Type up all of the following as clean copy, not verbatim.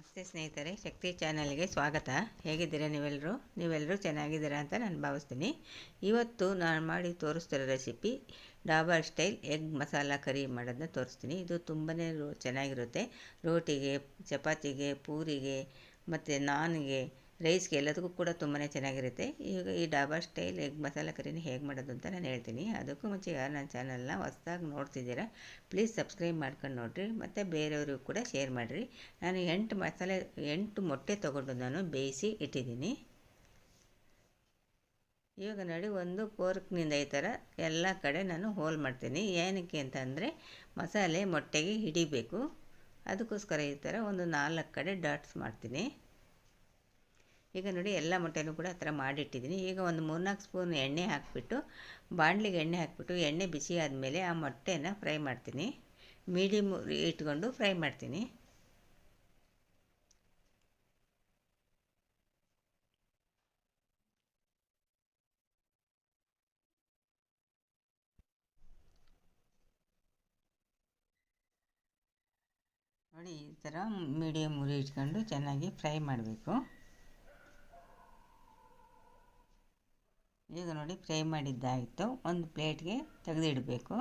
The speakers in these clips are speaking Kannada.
ನಮಸ್ತೆ ಸ್ನೇಹಿತರೆ, ಶಕ್ತಿ ಚಾನಲ್ಗೆ ಸ್ವಾಗತ. ಹೇಗಿದ್ದೀರಾ ನೀವೆಲ್ಲರೂ ಚೆನ್ನಾಗಿದ್ದೀರಾ ಅಂತ ನಾನು ಭಾವಿಸ್ತೀನಿ. ಇವತ್ತು ನಾನು ಮಾಡಿ ತೋರಿಸ್ತಿರೋ recipe dhaba style egg masala curry ಮಾಡೋದನ್ನ ತೋರಿಸ್ತೀನಿ. ಇದು ತುಂಬಾ ಚೆನ್ನಾಗಿರುತ್ತೆ. ರೋಟಿಗೆ, ಚಪಾತಿಗೆ, ಪೂರಿಗೆ ಮತ್ತು ನಾನ್ಗೆ, ರೈಸ್ಗೆ ಎಲ್ಲದಕ್ಕೂ ಕೂಡ ತುಂಬಾ ಚೆನ್ನಾಗಿರುತ್ತೆ. ಈಗ ಈ ಡಾಬರ್ ಸ್ಟೈಲ್ ಎಗ್ ಮಸಾಲ ಕರಿನ ಹೇಗೆ ಮಾಡೋದು ಅಂತ ನಾನು ಹೇಳ್ತೀನಿ. ಅದಕ್ಕೂ ಮುಂಚೆ ಯಾರು ನನ್ನ ಚಾನಲ್ನ ಹೊಸದಾಗಿ ನೋಡ್ತಿದ್ದೀರಾ ಪ್ಲೀಸ್ ಸಬ್ಸ್ಕ್ರೈಬ್ ಮಾಡ್ಕೊಂಡು ನೋಡಿರಿ ಮತ್ತು ಬೇರೆಯವ್ರಿಗೂ ಕೂಡ ಶೇರ್ ಮಾಡಿರಿ. ನಾನು 8 ಮೊಟ್ಟೆ ತೊಗೊಂಡು ನಾನು ಬೇಯಿಸಿ ಇಟ್ಟಿದ್ದೀನಿ. ಇವಾಗ ನೋಡಿ, ಒಂದು ಫೋರ್ಕ್ನಿಂದ ಈ ಥರ ಎಲ್ಲ ಕಡೆ ನಾನು ಹೋಲ್ ಮಾಡ್ತೀನಿ. ಏನಕ್ಕೆ ಅಂತಂದರೆ ಮಸಾಲೆ ಮೊಟ್ಟೆಗೆ ಹಿಡಿಬೇಕು. ಅದಕ್ಕೋಸ್ಕರ ಈ ಥರ ಒಂದು 4 ಕಡೆ ಡಾಟ್ಸ್ ಮಾಡ್ತೀನಿ. ಈಗ ನೋಡಿ, ಎಲ್ಲ ಮೊಟ್ಟೆನೂ ಕೂಡ ಆ ಥರ ಮಾಡಿಟ್ಟಿದ್ದೀನಿ. ಈಗ ಒಂದು 3-4 ಸ್ಪೂನ್ ಎಣ್ಣೆ ಹಾಕಿಬಿಟ್ಟು, ಬಾಣಲಿಗೆ ಎಣ್ಣೆ ಹಾಕಿಬಿಟ್ಟು, ಎಣ್ಣೆ ಬಿಸಿ ಆದಮೇಲೆ ಆ ಮೊಟ್ಟೆನ ಫ್ರೈ ಮಾಡ್ತೀನಿ. ಮೀಡಿಯಮ್ ಇಟ್ಕೊಂಡು ಫ್ರೈ ಮಾಡ್ತೀನಿ. ನೋಡಿ, ಈ ಥರ ಮೀಡಿಯಮ್ ಉರಿ ಇಟ್ಕೊಂಡು ಚೆನ್ನಾಗಿ ಫ್ರೈ ಮಾಡಬೇಕು. ಈಗ ನೋಡಿ, ಫ್ರೈ ಮಾಡಿದ್ದಾಯಿತು. ಒಂದು ಪ್ಲೇಟ್ಗೆ ತೆಗೆದಿಡಬೇಕು.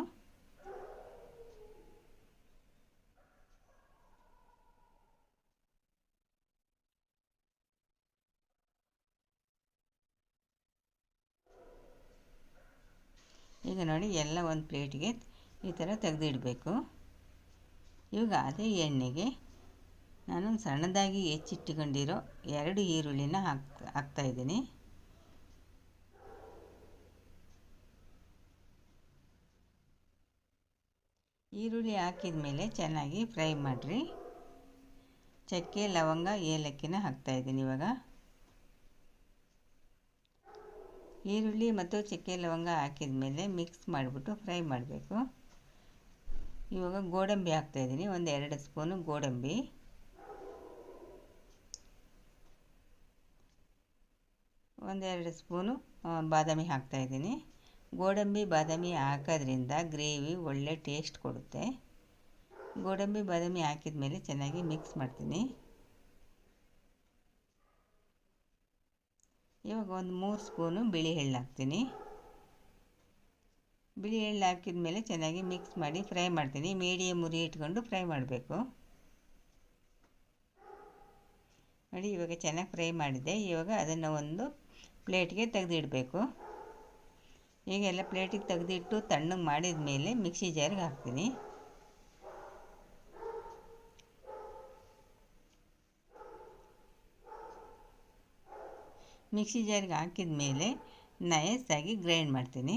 ಈಗ ನೋಡಿ, ಎಲ್ಲ ಒಂದು ಪ್ಲೇಟ್ಗೆ ಈ ಥರ ತೆಗೆದಿಡಬೇಕು. ಇವಾಗ ಅದೇ ಎಣ್ಣೆಗೆ ನಾನು ಸಣ್ಣದಾಗಿ ಹೆಚ್ಚಿಟ್ಟುಕೊಂಡಿರೋ 2 ಈರುಳ್ಳಿನ ಹಾಕ್ತಾಯಿದ್ದೀನಿ. ಈರುಳ್ಳಿ ಹಾಕಿದ ಮೇಲೆ ಚೆನ್ನಾಗಿ ಫ್ರೈ ಮಾಡಿರಿ. ಚಕ್ಕೆ, ಲವಂಗ, ಏಲಕ್ಕಿನ ಹಾಕ್ತಾಯಿದ್ದೀನಿ. ಇವಾಗ ಈರುಳ್ಳಿ ಮತ್ತು ಚಕ್ಕೆ ಲವಂಗ ಹಾಕಿದ ಮೇಲೆ ಮಿಕ್ಸ್ ಮಾಡಿಬಿಟ್ಟು ಫ್ರೈ ಮಾಡಬೇಕು. ಇವಾಗ ಗೋಡಂಬಿ ಹಾಕ್ತಾಯಿದ್ದೀನಿ, ಒಂದು 2 ಸ್ಪೂನು ಗೋಡಂಬಿ, ಒಂದು 2 ಸ್ಪೂನು ಬಾದಾಮಿ ಹಾಕ್ತಾಯಿದ್ದೀನಿ. ಗೋಡಂಬಿ ಬಾದಾಮಿ ಹಾಕೋದ್ರಿಂದ ಗ್ರೇವಿ ಒಳ್ಳೆ ಟೇಸ್ಟ್ ಕೊಡುತ್ತೆ. ಗೋಡಂಬಿ ಬಾದಾಮಿ ಹಾಕಿದ ಮೇಲೆ ಚೆನ್ನಾಗಿ ಮಿಕ್ಸ್ ಮಾಡ್ತೀನಿ. ಇವಾಗ ಒಂದು 3 ಸ್ಪೂನು ಬಿಳಿ ಎಳ್ಳು ಹಾಕ್ತೀನಿ. ಬಿಳಿ ಎಳ್ಳು ಹಾಕಿದ ಮೇಲೆ ಚೆನ್ನಾಗಿ ಮಿಕ್ಸ್ ಮಾಡಿ ಫ್ರೈ ಮಾಡ್ತೀನಿ. ಮೀಡಿಯಮ್ ಉರಿ ಇಟ್ಕೊಂಡು ಫ್ರೈ ಮಾಡಬೇಕು. ನೋಡಿ, ಇವಾಗ ಚೆನ್ನಾಗಿ ಫ್ರೈ ಮಾಡಿದೆ. ಇವಾಗ ಅದನ್ನು ಒಂದು ಪ್ಲೇಟ್ಗೆ ತೆಗೆದಿಡಬೇಕು. ಈಗ ಎಲ್ಲ ಪ್ಲೇಟಿಗೆ ತೆಗೆದಿಟ್ಟು ತಣ್ಣಗೆ ಮಾಡಿದ ಮೇಲೆ ಮಿಕ್ಸಿ ಜಾರಿಗೆ ಹಾಕ್ತೀನಿ. ಮಿಕ್ಸಿ ಜಾರಿಗೆ ಹಾಕಿದ ಮೇಲೆ ನೈಸಾಗಿ ಗ್ರೈಂಡ್ ಮಾಡ್ತೀನಿ.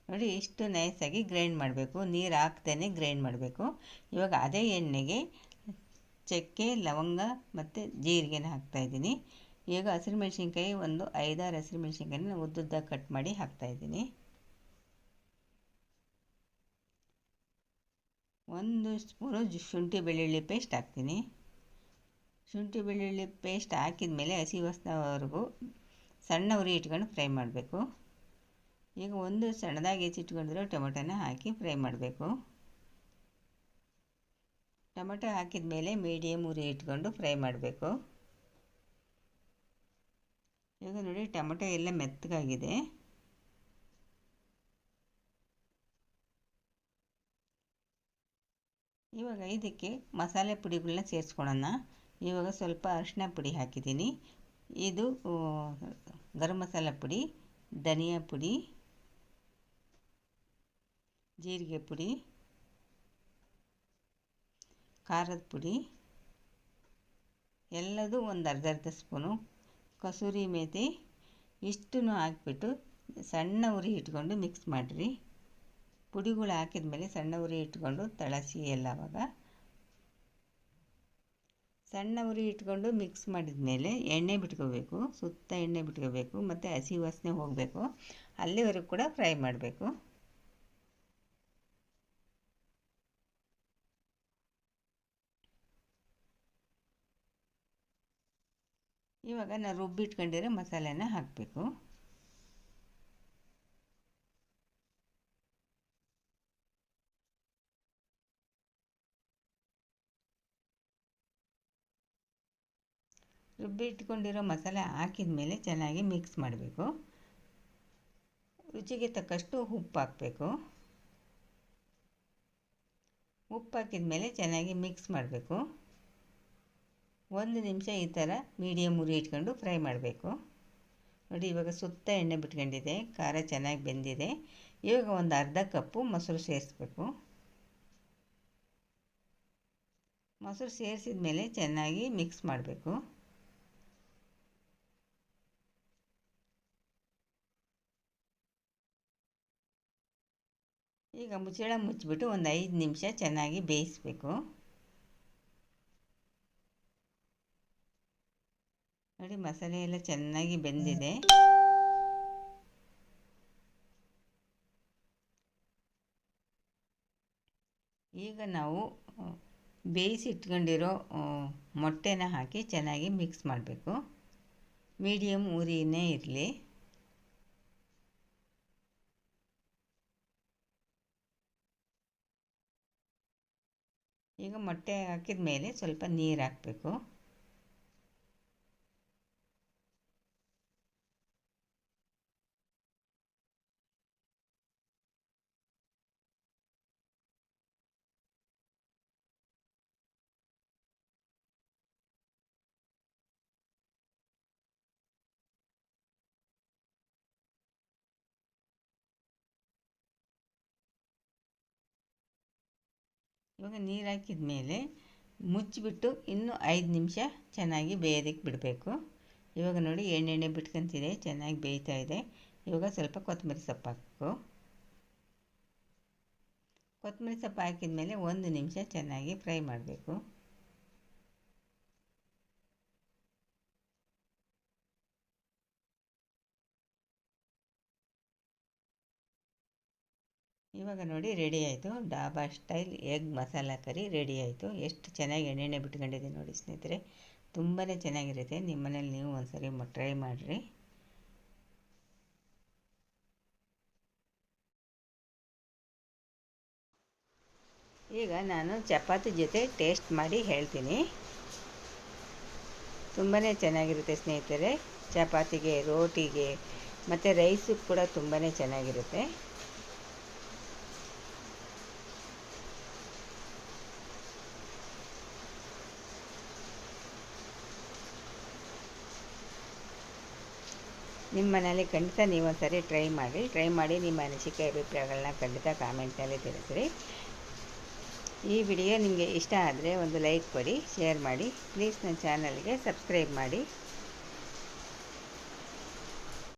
ನೋಡಿ, ಇಷ್ಟು ನೈಸಾಗಿ ಗ್ರೈಂಡ್ ಮಾಡಬೇಕು, ನೀರು ಹಾಕ್ದೇ ಗ್ರೈಂಡ್ ಮಾಡಬೇಕು. ಇವಾಗ ಅದೇ ಎಣ್ಣೆಗೆ ಚಕ್ಕೆ, ಲವಂಗ ಮತ್ತು ಜೀರಿಗೆನ ಹಾಕ್ತಾಯಿದ್ದೀನಿ. ಈಗ ಹಸಿರುಮೆಣ್ಸಿನ್ಕಾಯಿ ಒಂದು 5-6 ಹಸಿರುಮೆಣ್ಸಿನ್ಕಾಯಿನ ಉದ್ದುದ್ದಾಗಿ ಕಟ್ ಮಾಡಿ ಹಾಕ್ತಾಯಿದ್ದೀನಿ. 1 ಸ್ಪೂನು ಶುಂಠಿ ಬೆಳ್ಳುಳ್ಳಿ ಪೇಸ್ಟ್ ಹಾಕ್ತೀನಿ. ಶುಂಠಿ ಬೆಳ್ಳುಳ್ಳಿ ಪೇಸ್ಟ್ ಹಾಕಿದ ಮೇಲೆ ಹಸಿ ವಾಸನೆವರೆಗೂ ಸಣ್ಣ ಉರಿ ಇಟ್ಕೊಂಡು ಫ್ರೈ ಮಾಡಬೇಕು. ಈಗ ಒಂದು ಸಣ್ಣದಾಗಿ ಹೆಚ್ಚಿಟ್ಕೊಂಡಿರೋ ಟೊಮೆಟೊನ ಹಾಕಿ ಫ್ರೈ ಮಾಡಬೇಕು. ಟೊಮೆಟೊ ಹಾಕಿದ ಮೇಲೆ ಮೀಡಿಯಮ್ ಉರಿ ಇಟ್ಕೊಂಡು ಫ್ರೈ ಮಾಡಬೇಕು. ಈಗ ನೋಡಿ, ಟೊಮೆಟೊ ಎಲ್ಲ ಮೆತ್ತಗಾಗಿದೆ. ಇವಾಗ ಇದಕ್ಕೆ ಮಸಾಲೆ ಪುಡಿಗಳನ್ನ ಸೇರಿಸ್ಕೊಳ್ಳೋಣ. ಇವಾಗ ಸ್ವಲ್ಪ ಅರಿಶಿನ ಪುಡಿ ಹಾಕಿದ್ದೀನಿ. ಇದು ಗರಂ ಮಸಾಲ ಪುಡಿ, ಧನಿಯಾ ಪುಡಿ, ಜೀರಿಗೆ ಪುಡಿ, ಖಾರದ ಪುಡಿ ಎಲ್ಲದೂ ಒಂದು ಅರ್ಧ ಸ್ಪೂನು, ಕಸೂರಿ ಮೇಥಿ ಇಷ್ಟನ್ನು ಹಾಕಿಬಿಟ್ಟು ಸಣ್ಣ ಉರಿ ಇಟ್ಕೊಂಡು ಮಿಕ್ಸ್ ಮಾಡಿರಿ. ಪುಡಿಗಳು ಹಾಕಿದ ಮೇಲೆ ಸಣ್ಣ ಉರಿ ಇಟ್ಕೊಂಡು ತಳಸಿ ಎಲ್ಲವಾಗ ಸಣ್ಣ ಉರಿ ಇಟ್ಕೊಂಡು ಮಿಕ್ಸ್ ಮಾಡಿದ ಮೇಲೆ ಎಣ್ಣೆ ಬಿಟ್ಕೋಬೇಕು, ಸುತ್ತ ಎಣ್ಣೆ ಬಿಟ್ಕೋಬೇಕು ಮತ್ತು ಹಸಿ ವಾಸನೆ ಹೋಗಬೇಕು. ಅಲ್ಲಿವರೆಗೂ ಕೂಡ ಫ್ರೈ ಮಾಡಬೇಕು. ಇವಾಗ ನಾನು ರುಬ್ಬಿಟ್ಕೊಂಡಿರೋ ಮಸಾಲೆನ ಹಾಕಬೇಕು. ರುಬ್ಬಿ ಇಟ್ಕೊಂಡಿರೋ ಮಸಾಲೆ ಹಾಕಿದ ಮೇಲೆ ಚೆನ್ನಾಗಿ ಮಿಕ್ಸ್ ಮಾಡಬೇಕು. ರುಚಿಗೆ ತಕ್ಕಷ್ಟು ಉಪ್ಪು ಹಾಕಬೇಕು. ಉಪ್ಪು ಹಾಕಿದ ಮೇಲೆ ಚೆನ್ನಾಗಿ ಮಿಕ್ಸ್ ಮಾಡಬೇಕು. 1 ನಿಮಿಷ ಈ ಥರ ಮೀಡಿಯಮ್ ಉರಿ ಇಟ್ಕೊಂಡು ಫ್ರೈ ಮಾಡಬೇಕು. ನೋಡಿ, ಇವಾಗ ಸುತ್ತ ಎಣ್ಣೆ ಬಿಟ್ಕೊಂಡಿದೆ, ಖಾರ ಚೆನ್ನಾಗಿ ಬೆಂದಿದೆ. ಇವಾಗ ಒಂದು ಅರ್ಧ ಕಪ್ಪು ಮೊಸರು ಸೇರಿಸ್ಬೇಕು. ಮೊಸರು ಸೇರಿಸಿದ ಮೇಲೆ ಚೆನ್ನಾಗಿ ಮಿಕ್ಸ್ ಮಾಡಬೇಕು. ಈಗ ಮುಚ್ಚಳ ಮುಚ್ಚಿಬಿಟ್ಟು ಒಂದು 5 ನಿಮಿಷ ಚೆನ್ನಾಗಿ ಬೇಯಿಸಬೇಕು. ನೋಡಿ, ಮಸಾಲೆ ಎಲ್ಲ ಚೆನ್ನಾಗಿ ಬೆಂದಿದೆ. ಈಗ ನಾವು ಬೇಯಿಸಿ ಇಟ್ಕೊಂಡಿರೋ ಮೊಟ್ಟೆನ ಹಾಕಿ ಚೆನ್ನಾಗಿ ಮಿಕ್ಸ್ ಮಾಡಬೇಕು. ಮೀಡಿಯಮ್ ಉರಿನೇ ಇರಲಿ. ಈಗ ಮೊಟ್ಟೆ ಹಾಕಿದ ಮೇಲೆ ಸ್ವಲ್ಪ ನೀರು ಹಾಕಬೇಕು. ಇವಾಗ ನೀರು ಹಾಕಿದ ಮೇಲೆ ಮುಚ್ಚಿಬಿಟ್ಟು ಇನ್ನೂ 5 ನಿಮಿಷ ಚೆನ್ನಾಗಿ ಬೇಯೋದಕ್ಕೆ ಬಿಡಬೇಕು. ಇವಾಗ ನೋಡಿ, ಎಣ್ಣೆ ಬಿಟ್ಕೊಂತಿದೆ, ಚೆನ್ನಾಗಿ ಬೇಯ್ತಾ ಇದೆ. ಇವಾಗ ಸ್ವಲ್ಪ ಕೊತ್ತಂಬರಿ ಸೊಪ್ಪು ಹಾಕಬೇಕು. ಕೊತ್ತಂಬರಿ ಸೊಪ್ಪು ಹಾಕಿದ ಮೇಲೆ 1 ನಿಮಿಷ ಚೆನ್ನಾಗಿ ಫ್ರೈ ಮಾಡಬೇಕು. ಇವಾಗ ನೋಡಿ, ರೆಡಿ ಆಯಿತು. ಡಾಬಾ ಸ್ಟೈಲ್ ಎಗ್ ಮಸಾಲ ಕರಿ ರೆಡಿ ಆಯಿತು. ಎಷ್ಟು ಚೆನ್ನಾಗಿ ಎಣ್ಣೆ ಬಿಟ್ಕೊಂಡಿದೆ ನೋಡಿ ಸ್ನೇಹಿತರೆ, ತುಂಬಾ ಚೆನ್ನಾಗಿರುತ್ತೆ. ನಿಮ್ಮ ಮನೇಲಿ ನೀವು ಒಂದ್ಸರಿ ಟ್ರೈ ಮಾಡಿರಿ. ಈಗ ನಾನು ಚಪಾತಿ ಜೊತೆ ಟೇಸ್ಟ್ ಮಾಡಿ ಹೇಳ್ತೀನಿ. ತುಂಬಾ ಚೆನ್ನಾಗಿರುತ್ತೆ ಸ್ನೇಹಿತರೆ. ಚಪಾತಿಗೆ, ರೋಟಿಗೆ ಮತ್ತು ರೈಸು ಕೂಡ ತುಂಬಾ ಚೆನ್ನಾಗಿರುತ್ತೆ. ನಿಮ್ಮ ಮನೇಲಿ ಖಂಡಿತ ನೀವು ಒಂದ್ಸರಿ ಟ್ರೈ ಮಾಡಿ ನಿಮ್ಮ ಅನಿಸಿಕೆ ಅಭಿಪ್ರಾಯಗಳನ್ನ ಖಂಡಿತ ಕಾಮೆಂಟ್ನಲ್ಲಿ ತಿಳಿಸ್ರಿ. ಈ ವಿಡಿಯೋ ನಿಮಗೆ ಇಷ್ಟ ಆದರೆ ಒಂದು ಲೈಕ್ ಕೊಡಿ, ಶೇರ್ ಮಾಡಿ. ಪ್ಲೀಸ್ ನನ್ನ ಚಾನಲ್ಗೆ ಸಬ್ಸ್ಕ್ರೈಬ್ ಮಾಡಿ.